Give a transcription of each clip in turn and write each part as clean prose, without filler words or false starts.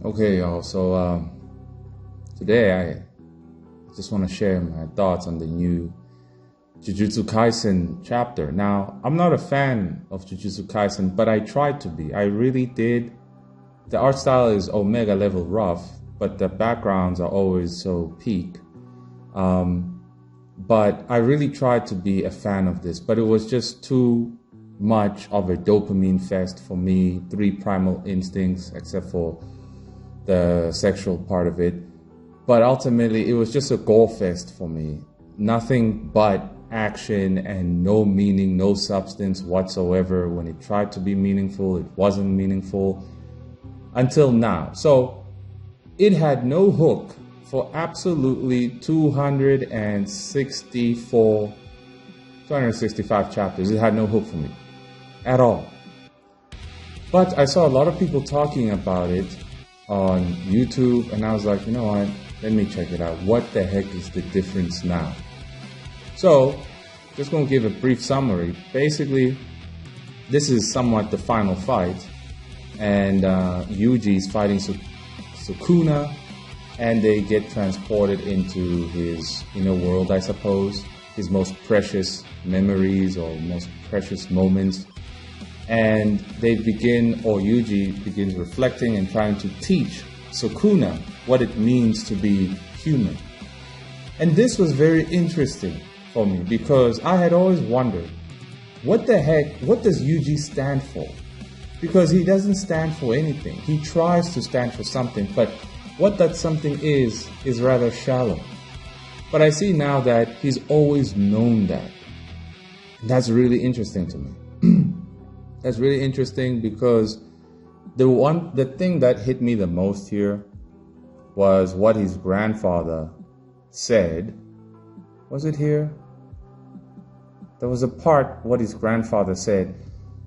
Okay, y'all. So today I just want to share my thoughts on the new Jujutsu Kaisen chapter. Now, I'm not a fan of Jujutsu Kaisen, but I tried to be. I really did. The art style is omega level rough, but the backgrounds are always so peak. But I really tried to be a fan of this, but it was just too much of a dopamine fest for me. 3 primal instincts, except for the sexual part of it. But ultimately, it was just a gore fest for me. Nothing but action and no meaning, no substance whatsoever. When it tried to be meaningful, it wasn't meaningful until now. So it had no hook for absolutely 265 chapters. It had no hook for me at all. But I saw a lot of people talking about it on YouTube, and I was like, you know what, let me check it out. What the heck is the difference now? So, just going to give a brief summary. Basically, this is somewhat the final fight, and Yuji is fighting Sakuna, and they get transported into his inner world, I suppose, his most precious memories or most precious moments. And they begin, or Yuji begins reflecting and trying to teach Sakuna what it means to be human. And this was very interesting for me because I had always wondered, what the heck, what does Yuji stand for? Because he doesn't stand for anything. He tries to stand for something, but what that something is rather shallow. But I see now that he's always known that. And that's really interesting to me. That's really interesting because the thing that hit me the most here was what his grandfather said. Was it here? There was a part what his grandfather said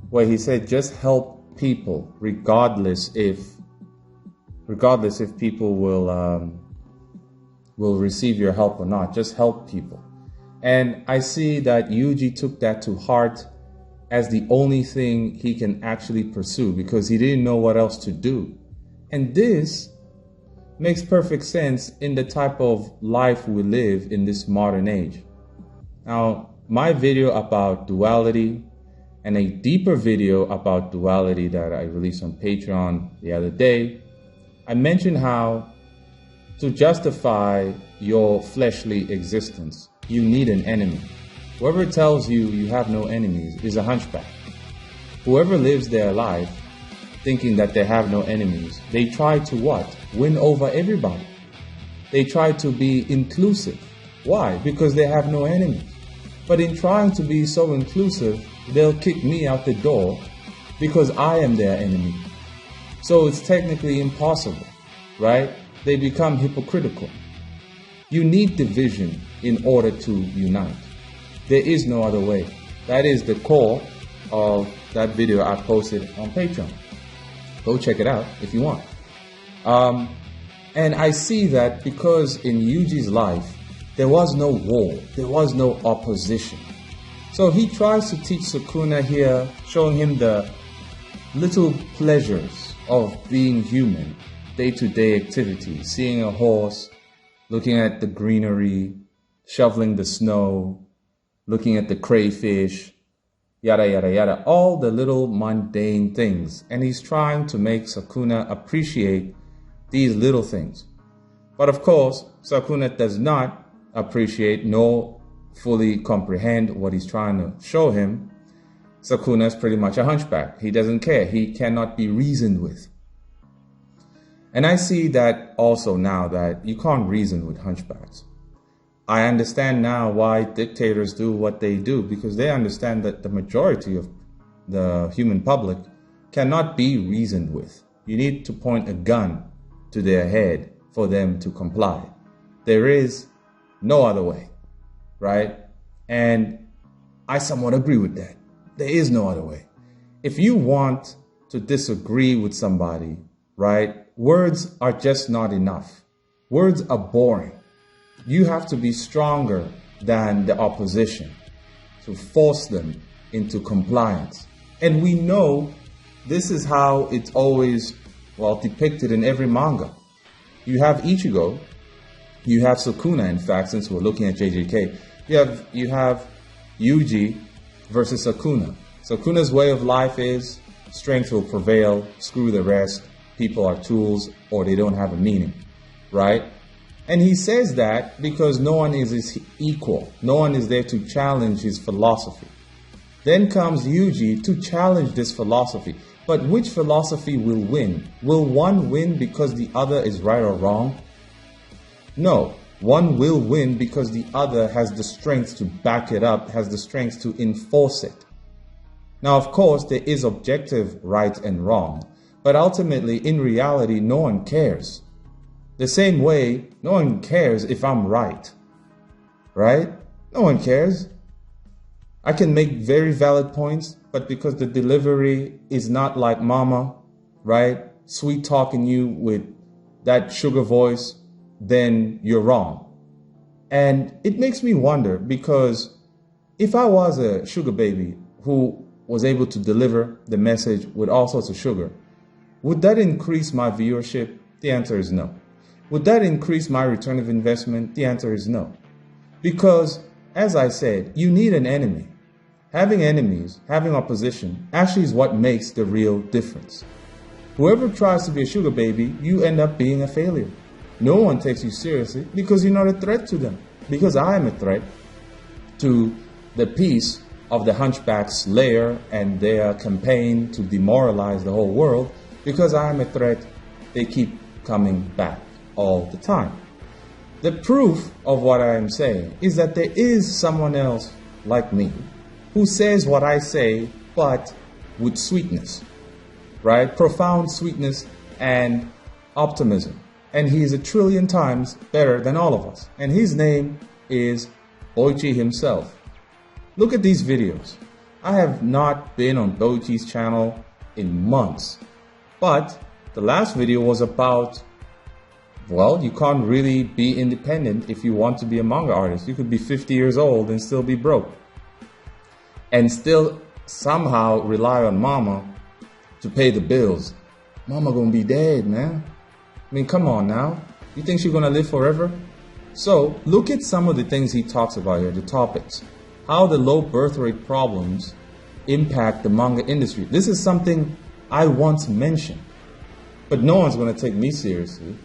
where he said, just help people regardless if people will receive your help or not. Just help people. And I see that Yuji took that to heart as the only thing he can actually pursue because he didn't know what else to do. And this makes perfect sense in the type of life we live in this modern age. Now, my video about duality and a deeper video about duality that I released on Patreon the other day, I mentioned how to justify your fleshly existence, you need an enemy. Whoever tells you you have no enemies is a hunchback. Whoever lives their life thinking that they have no enemies, they try to what? Win over everybody. They try to be inclusive. Why? Because they have no enemies. But in trying to be so inclusive, they'll kick me out the door because I am their enemy. So it's technically impossible, right? They become hypocritical. You need division in order to unite. There is no other way. That is the core of that video I posted on Patreon. Go check it out if you want. And I see that because in Yuji's life, there was no war, there was no opposition. So he tries to teach Sakuna here, showing him the little pleasures of being human, day-to-day activities, seeing a horse, looking at the greenery, shoveling the snow, looking at the crayfish, yada, yada, yada, all the little mundane things. And he's trying to make Sakuna appreciate these little things. But of course, Sakuna does not appreciate nor fully comprehend what he's trying to show him. Sakuna is pretty much a hunchback. He doesn't care. He cannot be reasoned with. And I see that also now that you can't reason with hunchbacks. I understand now why dictators do what they do, because they understand that the majority of the human public cannot be reasoned with. You need to point a gun to their head for them to comply. There is no other way, right? And I somewhat agree with that. There is no other way. If you want to disagree with somebody, right, words are just not enough. Words are boring. You have to be stronger than the opposition to force them into compliance. And we know this is how it's always well, depicted in every manga. You have Ichigo, you have Sakuna, in fact, since we're looking at JJK. You have Yuji versus Sakuna. Sakuna's way of life is strength will prevail, screw the rest, people are tools, or they don't have a meaning, right? And he says that because no one is his equal. No one is there to challenge his philosophy. Then comes Yuji to challenge this philosophy. But which philosophy will win? Will one win because the other is right or wrong? No, one will win because the other has the strength to back it up, has the strength to enforce it. Now, of course, there is objective right and wrong, but ultimately, in reality, no one cares. The same way, no one cares if I'm right, right? No one cares. I can make very valid points, but because the delivery is not like mama, right? Sweet talking you with that sugar voice, then you're wrong. And it makes me wonder, because if I was a sugar baby who was able to deliver the message with all sorts of sugar, would that increase my viewership? The answer is no. Would that increase my return of investment? The answer is no. Because, as I said, you need an enemy. Having enemies, having opposition, actually is what makes the real difference. Whoever tries to be a sugar baby, you end up being a failure. No one takes you seriously because you're not a threat to them. Because I am a threat to the peace of the Hunchback's lair and their campaign to demoralize the whole world. Because I am a threat, they keep coming back all the time. The proof of what I am saying is that there is someone else like me who says what I say, but with sweetness, right? Profound sweetness and optimism. And he is 1,000,000,000,000 times better than all of us. And his name is Boichi himself. Look at these videos. I have not been on Boichi's channel in months. But the last video was about, well, you can't really be independent if you want to be a manga artist. You could be 50 years old and still be broke. And still somehow rely on mama to pay the bills. Mama gonna be dead, man. I mean, come on now. You think she's gonna live forever? So look at some of the things he talks about here, the topics. How the low birth rate problems impact the manga industry. This is something I once mentioned, but no one's gonna take me seriously,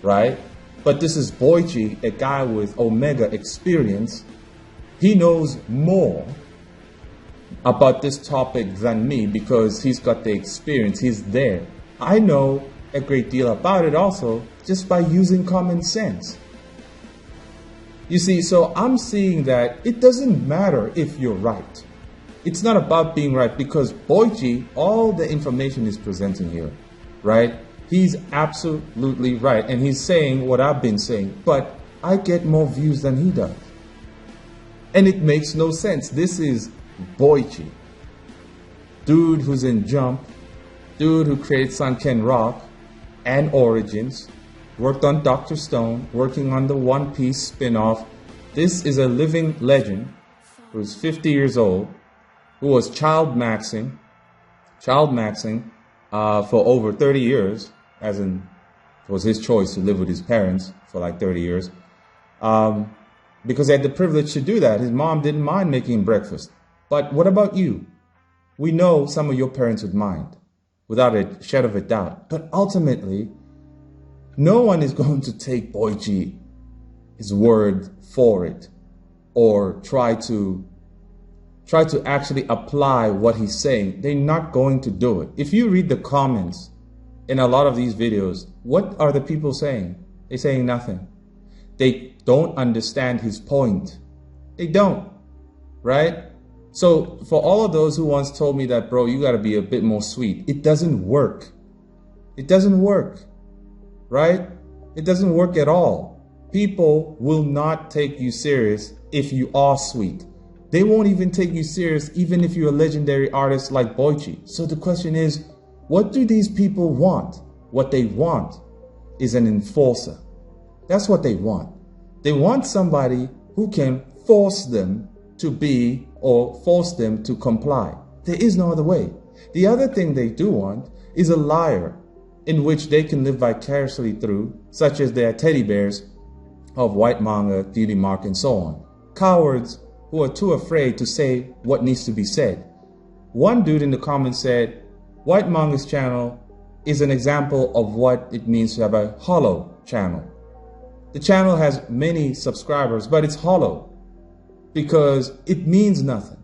right? But this is Boichi, a guy with Omega experience. He knows more about this topic than me because he's got the experience, he's there. I know a great deal about it also just by using common sense. You see, so I'm seeing that it doesn't matter if you're right. It's not about being right because Boichi, all the information he's presenting here, right? He's absolutely right and he's saying what I've been saying, but I get more views than he does. And it makes no sense. This is Boichi, dude who's in Jump, dude who created Sunken Rock and Origins, worked on Dr. Stone, working on the One Piece spin-off. This is a living legend who's 50 years old, who was child maxing for over 30 years, as in it was his choice to live with his parents for like 30 years, because he had the privilege to do that. His mom didn't mind making him breakfast. But what about you? We know some of your parents would mind, without a shadow of a doubt. But ultimately, no one is going to take Boichi, his word for it, or try to actually apply what he's saying. They're not going to do it. If you read the comments in a lot of these videos, what are the people saying? They're saying nothing. They don't understand his point. They don't, right? So for all of those who once told me that, bro, you got to be a bit more sweet, it doesn't work. It doesn't work, right? It doesn't work at all. People will not take you serious if you are sweet. They won't even take you serious even if you're a legendary artist like Boichi. So the question is, what do these people want? What they want is an enforcer. That's what they want. They want somebody who can force them to be or force them to comply. There is no other way. The other thing they do want is a liar, in which they can live vicariously through, such as their teddy bears of white manga, cutie mark, and so on. Cowards who are too afraid to say what needs to be said. One dude in the comments said, White Manga's channel is an example of what it means to have a hollow channel. The channel has many subscribers, but it's hollow because it means nothing,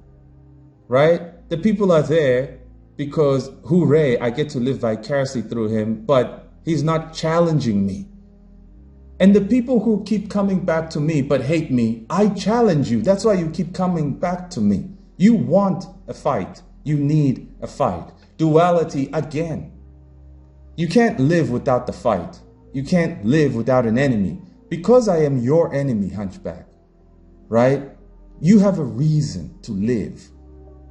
right? The people are there because, hooray, I get to live vicariously through him, but he's not challenging me. And the people who keep coming back to me but hate me, I challenge you. That's why you keep coming back to me. You want a fight. You need a fight. Duality again. You can't live without the fight. You can't live without an enemy. Because I am your enemy, Hunchback, right? You have a reason to live.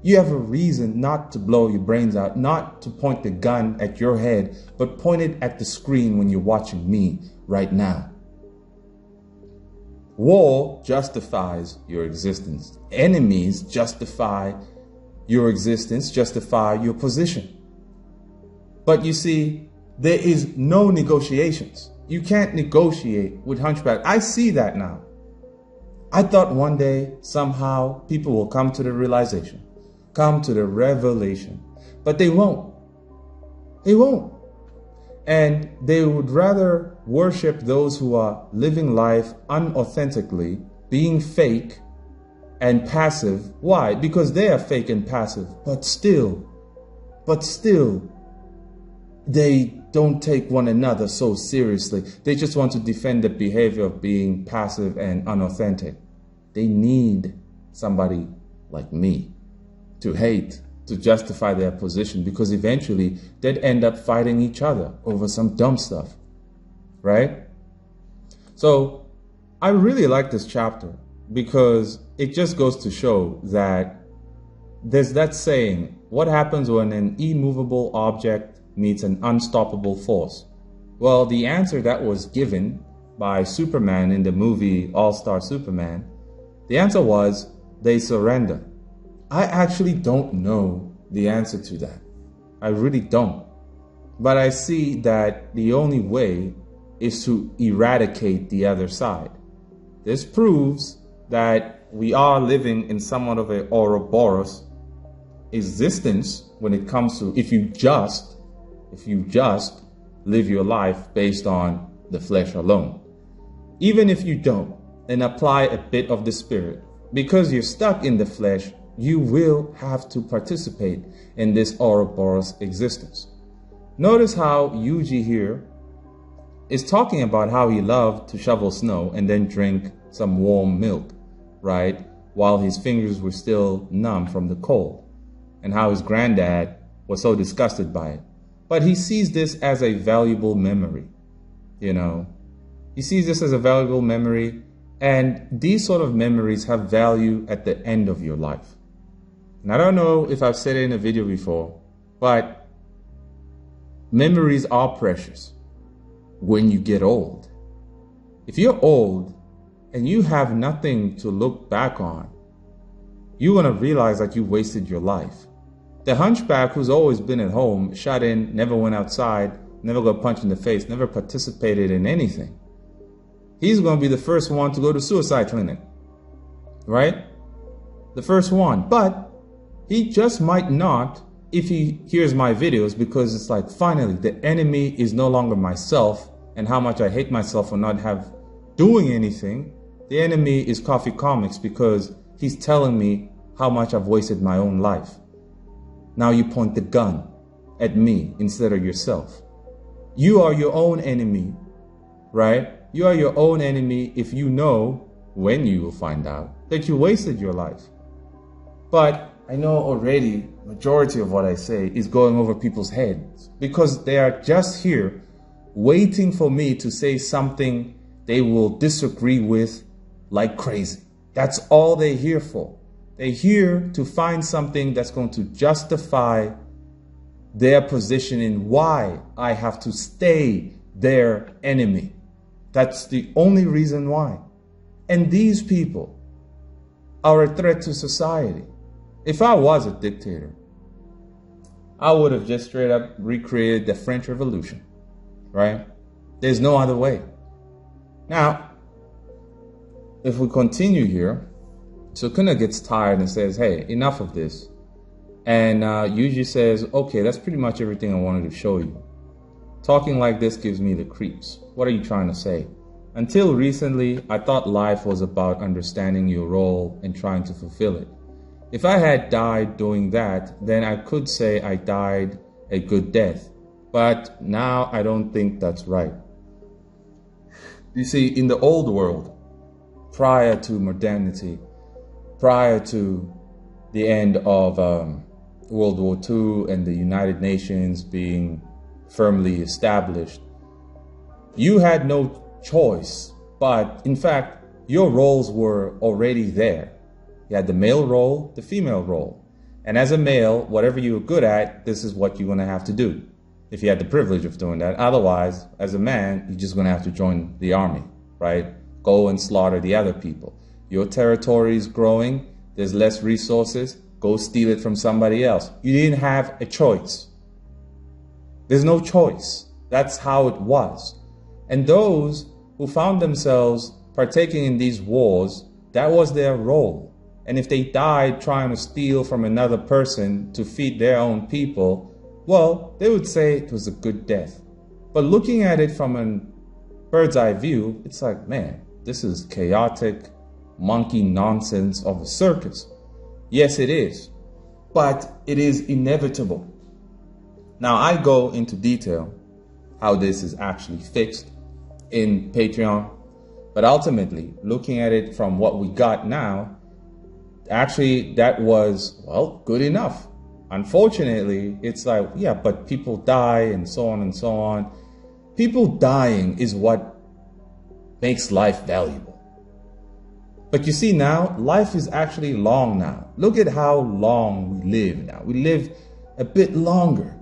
You have a reason not to blow your brains out, not to point the gun at your head, but point it at the screen when you're watching me right now. War justifies your existence. Enemies justify your existence, justify your position. But you see, there is no negotiations. You can't negotiate with Hunchback. I see that now. I thought one day, somehow, people will come to the realization, come to the revelation, but they won't. They won't. And they would rather worship those who are living life unauthentically, being fake and passive. Why? Because they are fake and passive, but still, they don't take one another so seriously. They just want to defend the behavior of being passive and unauthentic. They need somebody like me to hate, to justify their position, because eventually they'd end up fighting each other over some dumb stuff, right? So I really like this chapter because it just goes to show that there's that saying, what happens when an immovable object meets an unstoppable force? Well, the answer that was given by Superman in the movie All-Star Superman, the answer was they surrender. I actually don't know the answer to that. I really don't. But I see that the only way is to eradicate the other side. This proves that we are living in somewhat of an Oroborus existence when it comes to if you just live your life based on the flesh alone. Even if you don't, and apply a bit of the spirit, because you're stuck in the flesh, you will have to participate in this Oroborus existence. Notice how Yuji here is talking about how he loved to shovel snow and then drink some warm milk, right? While his fingers were still numb from the cold, and how his granddad was so disgusted by it. But he sees this as a valuable memory, you know. He sees this as a valuable memory, and these sort of memories have value at the end of your life. And I don't know if I've said it in a video before, but memories are precious when you get old. If you're old and you have nothing to look back on, you're going to realize that you wasted your life. The hunchback who's always been at home, shut in, never went outside, never got punched in the face, never participated in anything, he's going to be the first one to go to suicide clinic, right? The first one. But he just might not if he hears my videos, because it's like, finally, the enemy is no longer myself and how much I hate myself for not doing anything. The enemy is Coffee Comics, because he's telling me how much I've wasted my own life. Now you point the gun at me instead of yourself. You are your own enemy, right? You are your own enemy if you know, when you will find out, that you wasted your life. But I know already majority of what I say is going over people's heads, because they are just here waiting for me to say something they will disagree with like crazy. That's all they're here for. They're here to find something that's going to justify their position in why I have to stay their enemy. That's the only reason why. And these people are a threat to society. If I was a dictator, I would have just straight up recreated the French Revolution. right? There's no other way. Now, if we continue here, Sakuna gets tired and says, hey, enough of this. And Yuji says, okay, that's pretty much everything I wanted to show you. Talking like this gives me the creeps. What are you trying to say? Until recently, I thought life was about understanding your role and trying to fulfill it. If I had died doing that, then I could say I died a good death. But now I don't think that's right. You see, in the old world, prior to modernity, prior to the end of World War II and the United Nations being firmly established, you had no choice, but in fact, your roles were already there. You had the male role, the female role. And as a male, whatever you were good at, this is what you're going to have to do. If you had the privilege of doing that. Otherwise, as a man, you're just going to have to join the army, right? Go and slaughter the other people. Your territory is growing. There's less resources. Go steal it from somebody else. You didn't have a choice. There's no choice. That's how it was. And those who found themselves partaking in these wars, that was their role. And if they died trying to steal from another person to feed their own people, well, they would say it was a good death. But looking at it from a bird's eye view, it's like, man, this is chaotic, monkey nonsense of a circus. Yes, it is. But it is inevitable. Now, I go into detail how this is actually fixed in Patreon. But ultimately, looking at it from what we got now, actually, that was, well, good enough. Unfortunately, it's like, yeah, but people die and so on and so on. People dying is what makes life valuable. But you see now, life is actually long now. Look at how long we live now. We live a bit longer.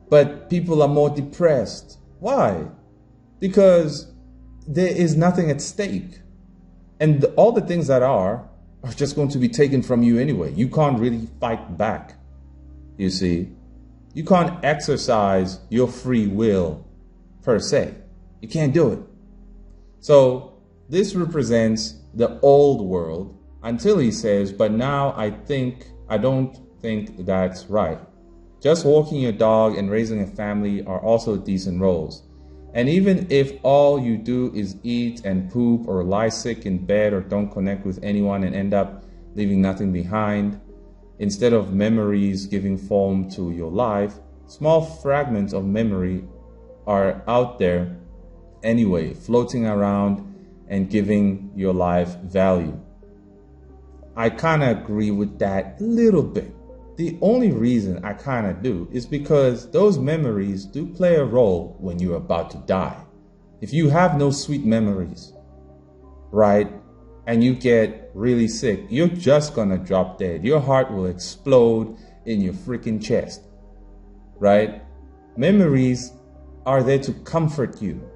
But people are more depressed. Why? Because there is nothing at stake. And all the things that are just going to be taken from you anyway. You can't really fight back, you see. You can't exercise your free will per se. You can't do it. So this represents the old world until he says, but now I don't think that's right. Just walking your dog and raising a family are also decent roles. And even if all you do is eat and poop or lie sick in bed or don't connect with anyone and end up leaving nothing behind, instead of memories giving form to your life, small fragments of memory are out there anyway, floating around and giving your life value. I kind of agree with that a little bit. The only reason I kind of do is because those memories do play a role when you're about to die. If you have no sweet memories, right, and you get really sick, you're just gonna drop dead. Your heart will explode in your freaking chest, right? Memories are there to comfort you.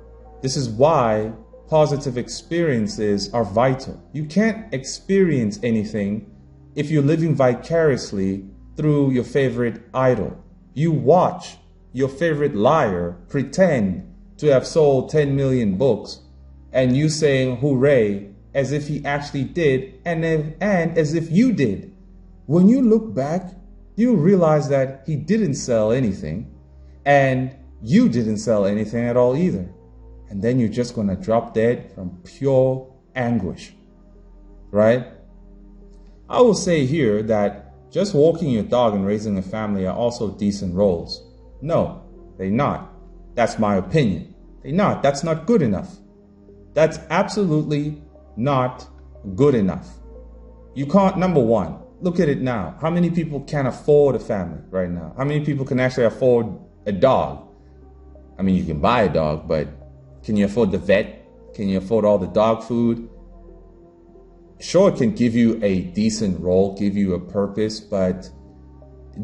This is why positive experiences are vital. You can't experience anything if you're living vicariously through your favorite idol. You watch your favorite liar pretend to have sold 10 million books and you saying hooray as if he actually did and as if you did. When you look back, you realize that he didn't sell anything and you didn't sell anything at all either. And then you're just going to drop dead from pure anguish, right? I will say here that just walking your dog and raising a family are also decent roles. No, they're not. That's my opinion. They're not. That's not good enough. That's absolutely not good enough. You can't, number one, look at it now. How many people can afford a family right now? How many people can actually afford a dog? I mean, you can buy a dog, but can you afford the vet? Can you afford all the dog food? Sure, it can give you a decent role, give you a purpose, but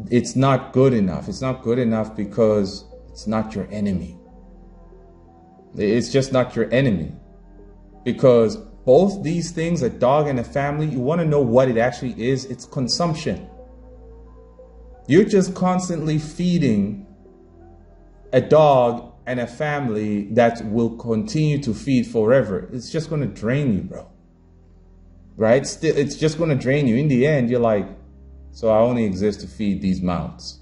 it's not good enough. It's not good enough because it's not your enemy. It's just not your enemy. Because both these things, a dog and a family, you want to know what it actually is. It's consumption. You're just constantly feeding a dog and a family that will continue to feed forever, it's just going to drain you, bro. Right? Still, it's just going to drain you. In the end, you're like, so I only exist to feed these mouths.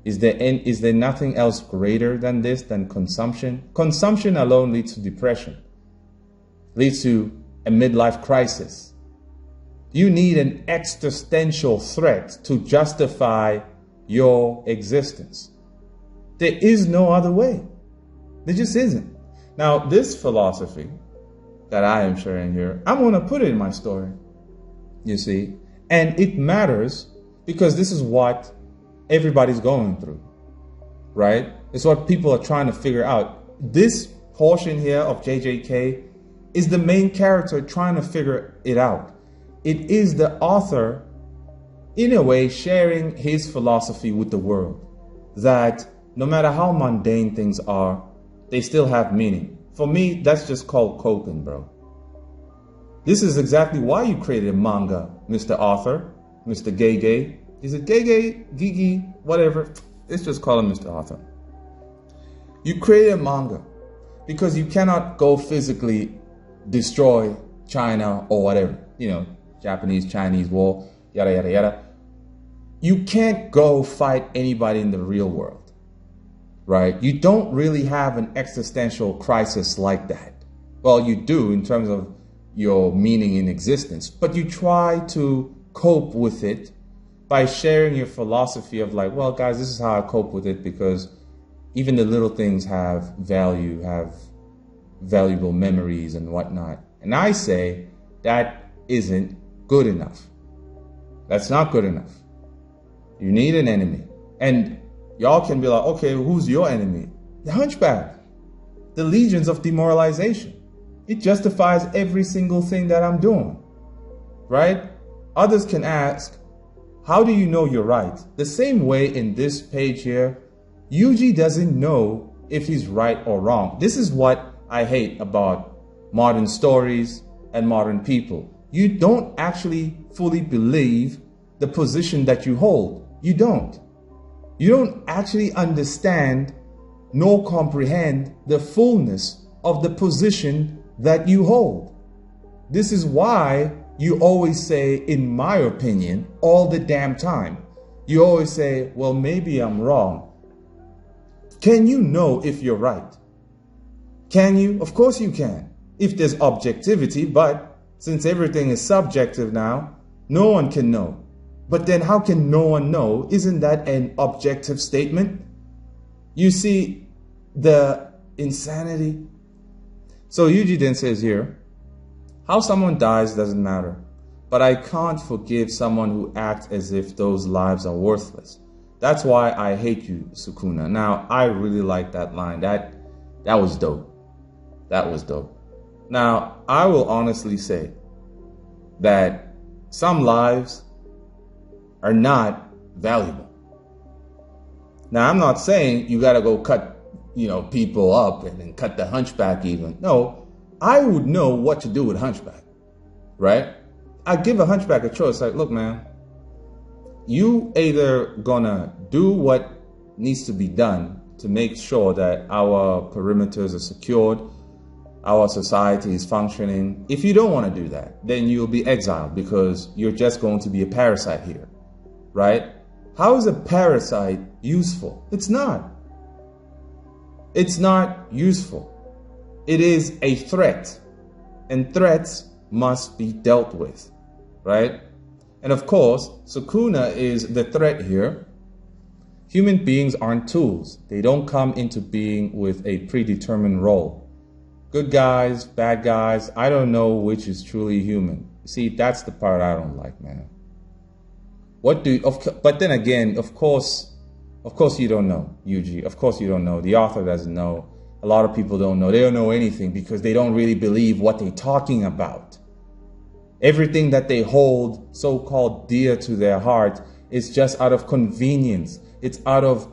Is there nothing else greater than this, than consumption? Consumption alone leads to depression, leads to a midlife crisis. You need an existential threat to justify your existence. There is no other way. There just isn't. Now, this philosophy that I am sharing here, I'm going to put it in my story, you see. And it matters because this is what everybody's going through, right? It's what people are trying to figure out. This portion here of JJK is the main character trying to figure it out. It is the author, in a way, sharing his philosophy with the world, that no matter how mundane things are, they still have meaning. For me, that's just called coping, bro. This is exactly why you created a manga, Mr. Author, Mr. Gay. Is it Gay, Gigi, whatever? Let's just call him Mr. Author. You created a manga because you cannot go physically destroy China or whatever, you know, Japanese-Chinese war, yada, yada, yada. You can't go fight anybody in the real world, right? You don't really have an existential crisis like that. Well, you do in terms of your meaning in existence, but you try to cope with it by sharing your philosophy of like, well, guys, this is how I cope with it because even the little things have value, have valuable memories and whatnot. And I say that isn't good enough. That's not good enough. You need an enemy. And y'all can be like, okay, who's your enemy? The hunchback. The legions of demoralization. It justifies every single thing that I'm doing. Right? Others can ask, how do you know you're right? The same way in this page here, Yuji doesn't know if he's right or wrong. This is what I hate about modern stories and modern people. You don't actually fully believe the position that you hold. You don't. You don't actually understand nor comprehend the fullness of the position that you hold. This is why you always say, in my opinion, all the damn time. You always say, well, maybe I'm wrong. Can you know if you're right? Can you? Of course you can. If there's objectivity, but since everything is subjective now, no one can know. But then how can no one know? Isn't that an objective statement? You see the insanity? So Yuji then says here, how someone dies doesn't matter, but I can't forgive someone who acts as if those lives are worthless. That's why I hate you, Sakuna. Now, I really like that line. That was dope. That was dope. Now, I will honestly say that some lives are not valuable. Now, I'm not saying you got to go cut, people up and then cut the hunchback even. No. I would know what to do with hunchback, right? I give a hunchback a choice. Like, look, man, you either gonna do what needs to be done to make sure that our perimeters are secured, our society is functioning. If you don't want to do that, then you'll be exiled because you're just going to be a parasite here, right? How is a parasite useful? It's not. It's not useful. It is a threat, and threats must be dealt with, right? And of course, Sakuna is the threat here. Human beings aren't tools. They don't come into being with a predetermined role. Good guys, bad guys, I don't know which is truly human. See, that's the part I don't like, man. But then again, of course you don't know, Yuji. Of course you don't know. The author doesn't know. A lot of people don't know. They don't know anything because they don't really believe what they're talking about. Everything that they hold so-called dear to their heart is just out of convenience. It's out of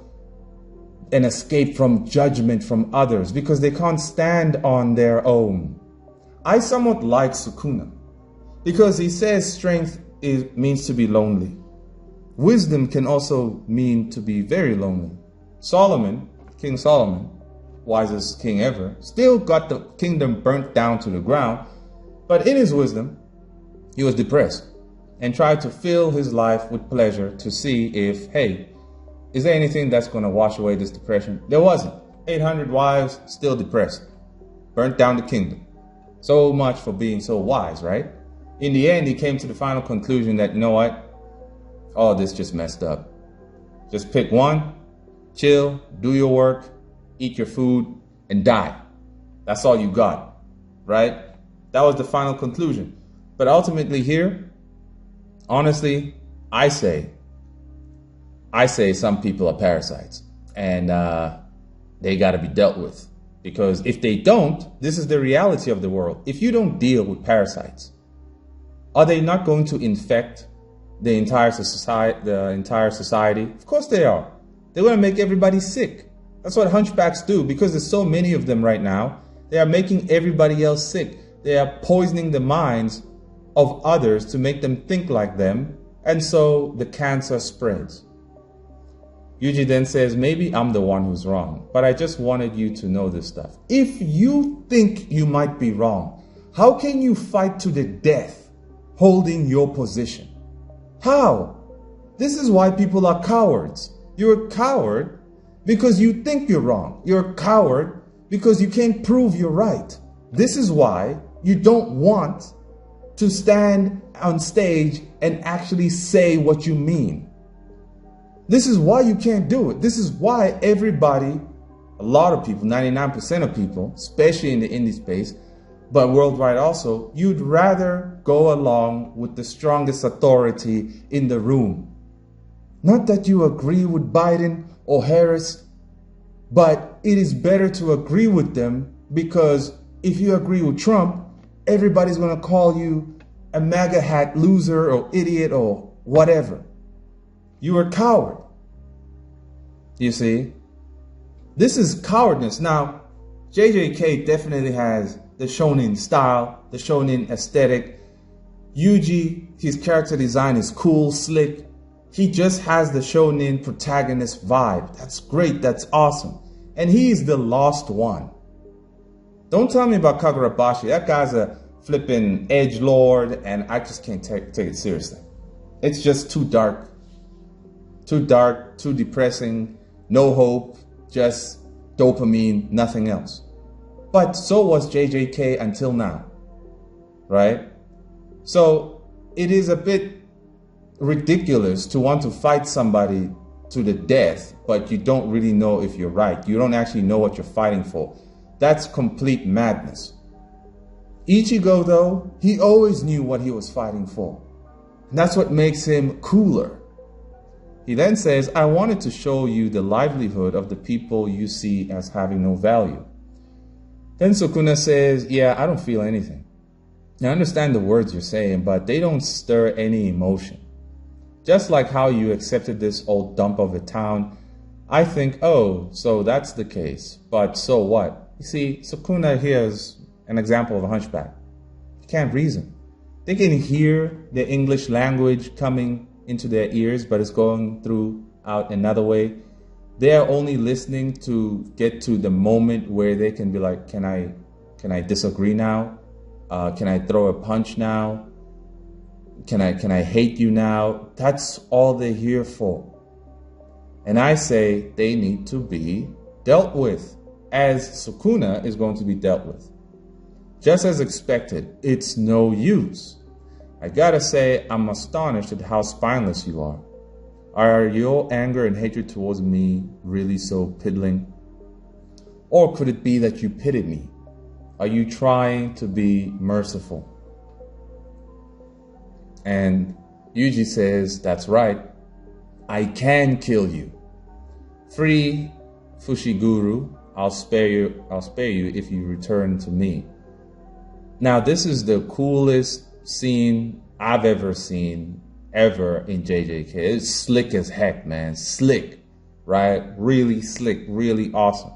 an escape from judgment from others because they can't stand on their own. I somewhat like Sakuna because he says strength means to be lonely. Wisdom can also mean to be very lonely. King Solomon, wisest king ever, still got the kingdom burnt down to the ground. But in his wisdom, he was depressed and tried to fill his life with pleasure to see if, hey, is there anything that's going to wash away this depression? There wasn't. 800 wives, still depressed. Burnt down the kingdom. So much for being so wise, right? In the end, he came to the final conclusion that, you know what? All this just messed up. Just pick one, chill, do your work, eat your food, and die. That's all you got, right? That was the final conclusion. But ultimately here, honestly, I say some people are parasites, and they got to be dealt with. Because if they don't, this is the reality of the world. If you don't deal with parasites, are they not going to infect the entire society? Of course they are. They're going to make everybody sick. That's what hunchbacks do, because there's so many of them right now. They are making everybody else sick. They are poisoning the minds of others to make them think like them, and so the cancer spreads. Yuji then says, maybe I'm the one who's wrong, but I just wanted you to know this stuff. If you think you might be wrong, how can you fight to the death holding your position? How? This is why people are cowards. You're a coward because you think you're wrong. You're a coward because you can't prove you're right. This is why you don't want to stand on stage and actually say what you mean. This is why you can't do it. This is why everybody, a lot of people, 99% of people, especially in the indie space, but worldwide also, you'd rather go along with the strongest authority in the room. Not that you agree with Biden or Harris, but it is better to agree with them, because if you agree with Trump, everybody's going to call you a MAGA hat loser or idiot or whatever. You are a coward. You see? This is cowardness. Now, JJK definitely has the shonen style, the shonen aesthetic. Yuji, his character design is cool, slick. He just has the shonen protagonist vibe. That's great. That's awesome. And he is the lost one. Don't tell me about Kagurabashi. That guy's a flipping edgelord, and I just can't take it seriously. It's just too dark. Too dark, too depressing, no hope, just dopamine, nothing else. But so was JJK until now, right? So it is a bit ridiculous to want to fight somebody to the death, but you don't really know if you're right. You don't actually know what you're fighting for. That's complete madness. Ichigo, though, he always knew what he was fighting for. And that's what makes him cooler. He then says, I wanted to show you the livelihood of the people you see as having no value. Then Sakuna says, yeah, I don't feel anything. I understand the words you're saying, but they don't stir any emotion. Just like how you accepted this old dump of a town, I think, oh, so that's the case. But so what? You see, Sakuna here is an example of a hunchback. He can't reason. They can hear the English language coming into their ears, but it's going through out another way. They are only listening to get to the moment where they can be like, can I disagree now? Can I throw a punch now? Can I hate you now? That's all they're here for. And I say they need to be dealt with, as Sakuna is going to be dealt with. Just as expected, it's no use. I gotta say, I'm astonished at how spineless you are. Are your anger and hatred towards me really so piddling? Or could it be that you pity me? Are you trying to be merciful? And Yuji says, that's right. I can kill you. Free Fushiguro. I'll spare you if you return to me. Now, this is the coolest scene I've ever seen in JJK. It's slick as heck, man. Slick, right? Really slick, really awesome.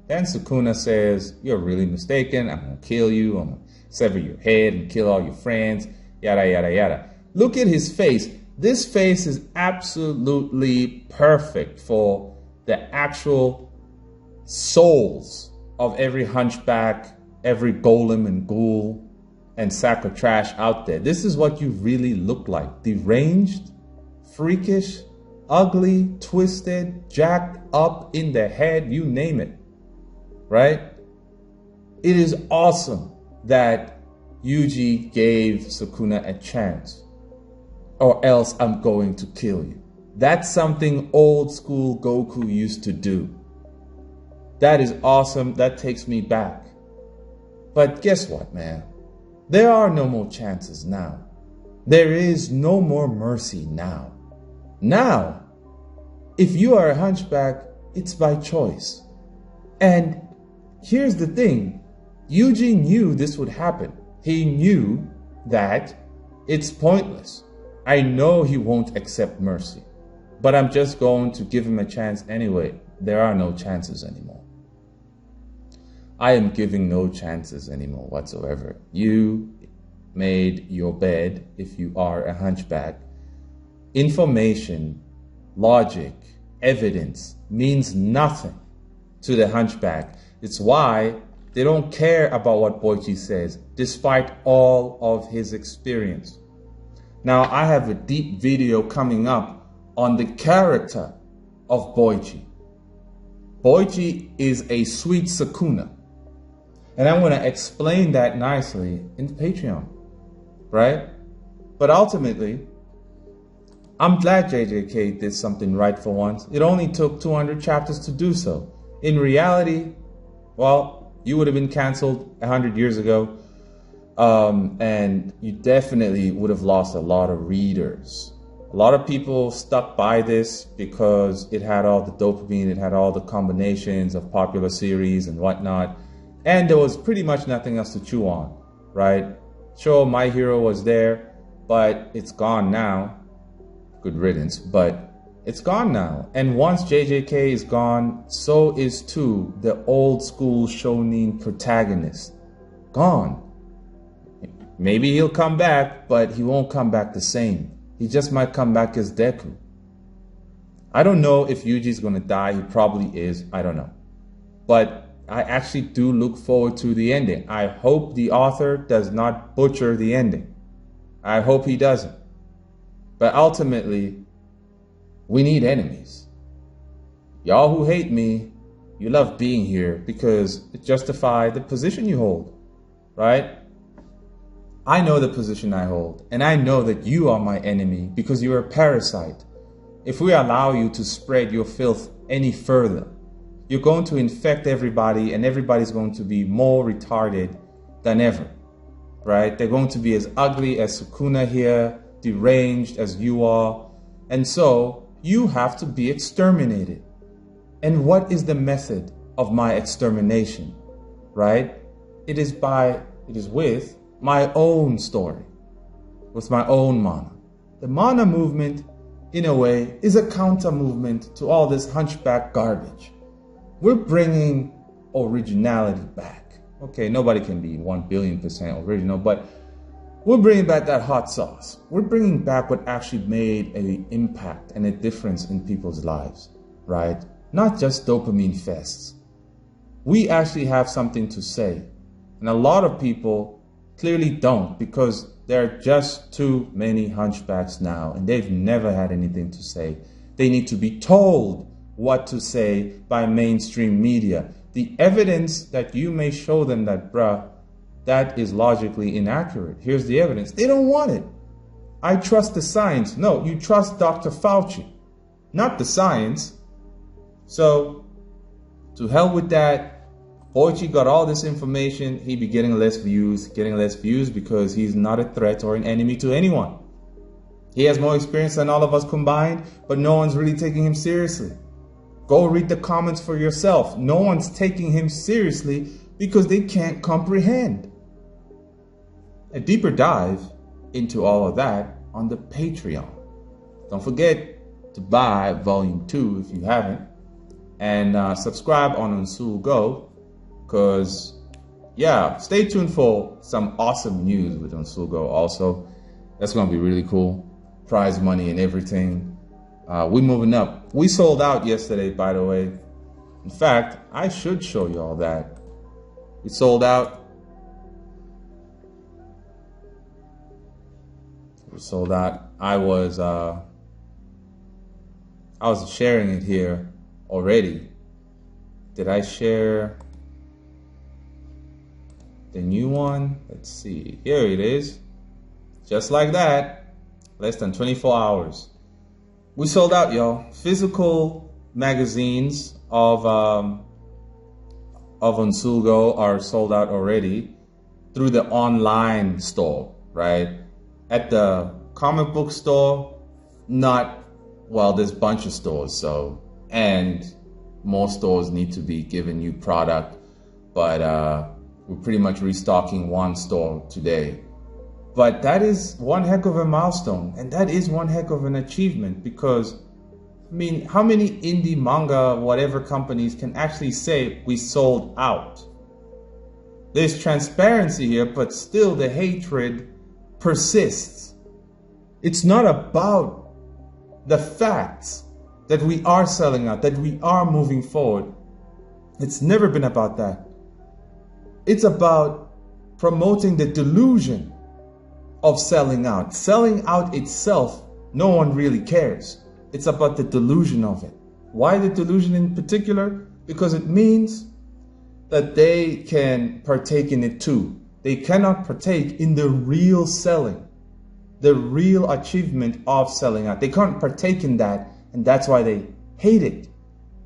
Then Sakuna says, you're really mistaken. I'm going to kill you. I'm going to sever your head and kill all your friends. Yada, yada, yada. Look at his face. This face is absolutely perfect for the actual souls of every hunchback, every golem and ghoul and sack of trash out there. This is what you really look like. Deranged, freakish, ugly, twisted, jacked up in the head, you name it, right? It is awesome that Yuji gave Sakuna a chance, or else I'm going to kill you. That's something old school Goku used to do. That is awesome. That takes me back. But guess what, man? There are no more chances now. There is no more mercy now. Now, if you are a hunchback, it's by choice. And here's the thing. Yuji knew this would happen. He knew that it's pointless. I know he won't accept mercy, but I'm just going to give him a chance anyway. There are no chances anymore. I am giving no chances anymore whatsoever. You made your bed if you are a hunchback. Information, logic, evidence means nothing to the hunchback. It's why they don't care about what Boichi says, despite all of his experience. Now, I have a deep video coming up on the character of Boichi. Boichi is a sweet Sakuna. And I'm going to explain that nicely in Patreon, right? But ultimately, I'm glad JJK did something right for once. It only took 200 chapters to do so. In reality, well, you would have been canceled 100 years ago. And you definitely would have lost a lot of readers. A lot of people stuck by this because it had all the dopamine, it had all the combinations of popular series and whatnot. And there was pretty much nothing else to chew on, right? Sure, My Hero was there, but it's gone now. Good riddance, but it's gone now. And once JJK is gone, so is too the old school shonen protagonist. Gone. Maybe he'll come back, but he won't come back the same. He just might come back as Deku. I don't know if Yuji's gonna die. He probably is. I don't know. But I actually do look forward to the ending. I hope the author does not butcher the ending. I hope he doesn't. But ultimately, we need enemies. Y'all who hate me, you love being here because it justifies the position you hold, right? I know the position I hold, and I know that you are my enemy because you are a parasite. If we allow you to spread your filth any further, you're going to infect everybody, and everybody's going to be more retarded than ever, right? They're going to be as ugly as Sakuna here, deranged as you are, and so you have to be exterminated. And what is the method of my extermination, right? It is with my own story, with my own MANAA. The MANAA movement, in a way, is a counter movement to all this hunchback garbage. We're bringing originality back. Okay, nobody can be 1 billion% original, but we're bringing back that hot sauce. We're bringing back what actually made an impact and a difference in people's lives, right? Not just dopamine fests. We actually have something to say. And a lot of people clearly don't, because there are just too many hunchbacks now, and they've never had anything to say. They need to be told what to say by mainstream media. The evidence that you may show them that, bruh, that is logically inaccurate. Here's the evidence. They don't want it. I trust the science. No, you trust Dr. Fauci, not the science. So, to hell with that. Boichi got all this information. He'd be getting less views because he's not a threat or an enemy to anyone. He has more experience than all of us combined, but no one's really taking him seriously. Go read the comments for yourself. No one's taking him seriously because they can't comprehend. A deeper dive into all of that on the Patreon. Don't forget to buy Volume 2 if you haven't. And subscribe on Unsul Go. Because, yeah, stay tuned for some awesome news with Unsul Go also. That's going to be really cool. Prize money and everything. We're moving up. We sold out yesterday, by the way. In fact, I should show you all that. We sold out. We sold out. I was sharing it here already. Did I share the new one? Let's see. Here it is. Just like that. Less than 24 hours. We sold out, y'all. Physical magazines of Onsulgo are sold out already through the online store, right? At the comic book store, not, well, there's a bunch of stores, so, and more stores need to be giving you product, but we're pretty much restocking one store today. But that is one heck of a milestone, and that is one heck of an achievement, because I mean, how many indie manga, whatever companies can actually say we sold out? There's transparency here, but still the hatred persists. It's not about the facts that we are selling out, that we are moving forward. It's never been about that. It's about promoting the delusion of selling out. Selling out itself, no one really cares. It's about the delusion of it. Why the delusion in particular? Because it means that they can partake in it too. They cannot partake in the real selling, the real achievement of selling out. They can't partake in that, and that's why they hate it.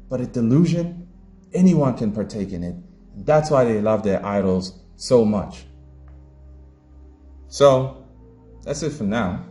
But a delusion, anyone can partake in it. That's why they love their idols so much. So, that's it for now.